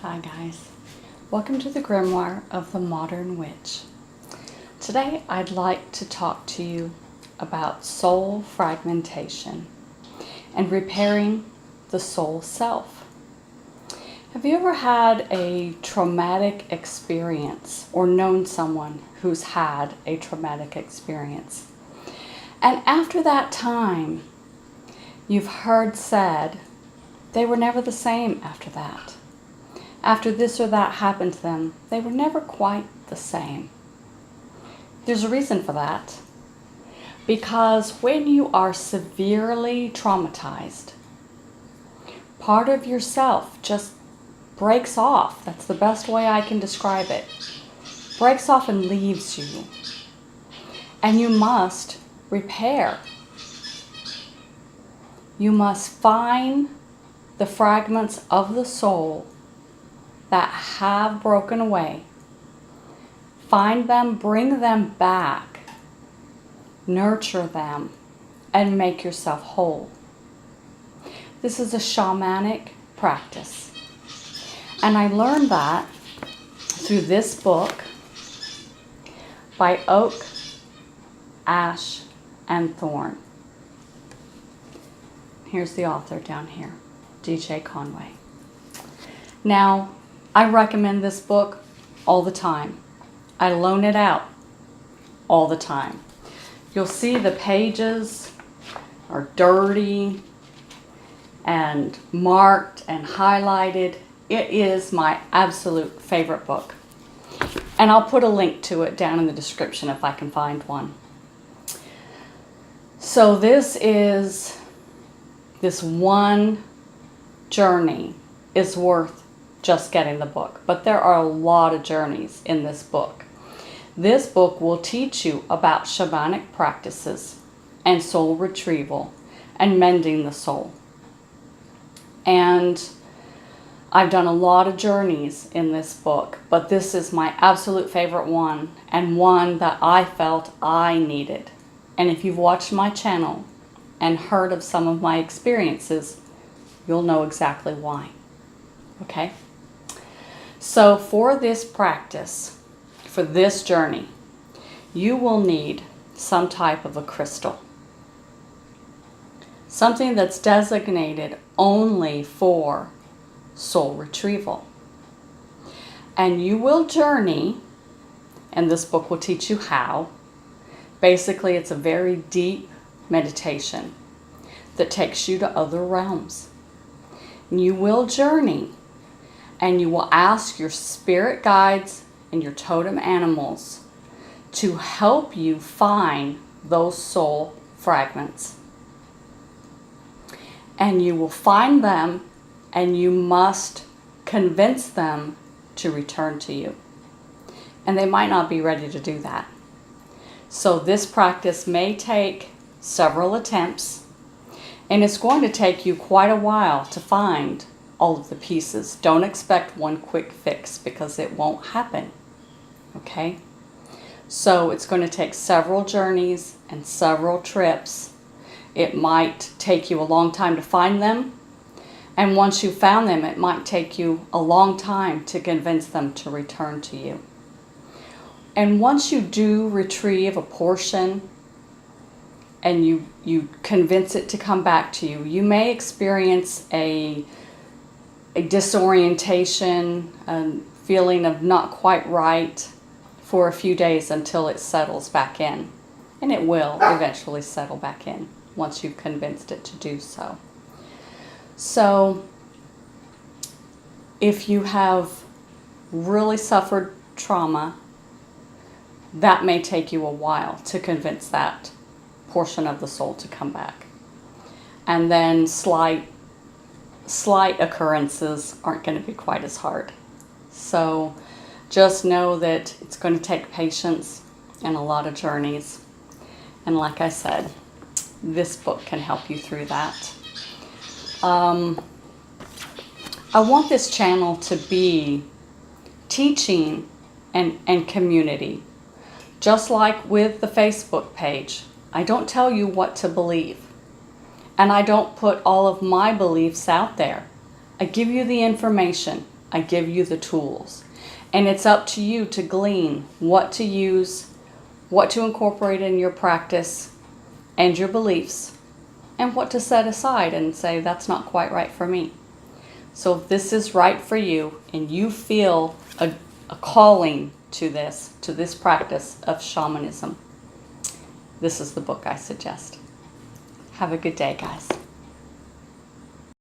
Hi guys, welcome to the Grimoire of the Modern Witch. Today I'd like to talk to you about soul fragmentation and repairing the soul self. Have you ever had a traumatic experience or known someone who's had a traumatic experience? And after that time, you've heard said they were never the same after that. After this or that happened to them, they were never quite the same. There's a reason for that. Because when you are severely traumatized, part of yourself just breaks off. That's the best way I can describe it. Breaks off and leaves you. And you must repair. You must find the fragments of the soul that have broken away. Find them, bring them back, nurture them, and make yourself whole. This is a shamanic practice. And I learned that through this book by Oak, Ash, and Thorn. Here's the author down here, DJ Conway. Now, I recommend this book all the time. I loan it out all the time. You'll see the pages are dirty and marked and highlighted. It is my absolute favorite book. And I'll put a link to it down in the description if I can find one. So this one journey is worth just getting the book. But there are a lot of journeys in this book. This book will teach you about shamanic practices and soul retrieval and mending the soul. And I've done a lot of journeys in this book, but this is my absolute favorite one and one that I felt I needed. And if you've watched my channel and heard of some of my experiences, you'll know exactly why. Okay? So for this practice, for this journey, you will need some type of a crystal. Something that's designated only for soul retrieval. And you will journey, and this book will teach you how. Basically, it's a very deep meditation that takes you to other realms. You will journey, and you will ask your spirit guides and your totem animals to help you find those soul fragments. And you will find them, and you must convince them to return to you. And they might not be ready to do that. So this practice may take several attempts, and it's going to take you quite a while to find all of the pieces. Don't expect one quick fix because it won't happen. Okay? So it's going to take several journeys and several trips. It might take you a long time to find them. And once you found them, it might take you a long time to convince them to return to you. And once you do retrieve a portion and you convince it to come back to you, you may experience a disorientation, a feeling of not quite right for a few days until it settles back in. And it will eventually settle back in once you've convinced it to do so. So if you have really suffered trauma, that may take you a while to convince that portion of the soul to come back. And then slight occurrences aren't going to be quite as hard. So just know that it's going to take patience and a lot of journeys. And like I said, this book can help you through that. I want this channel to be teaching and community. Just like with the Facebook page, I don't tell you what to believe. And I don't put all of my beliefs out there. I give you the information I give you the tools. And it's up to you to glean what to use, what to incorporate in your practice and your beliefs, and what to set aside and say, that's not quite right for me. So if this is right for you and you feel a calling to this practice of shamanism, this is the book I suggest. Have a good day, guys.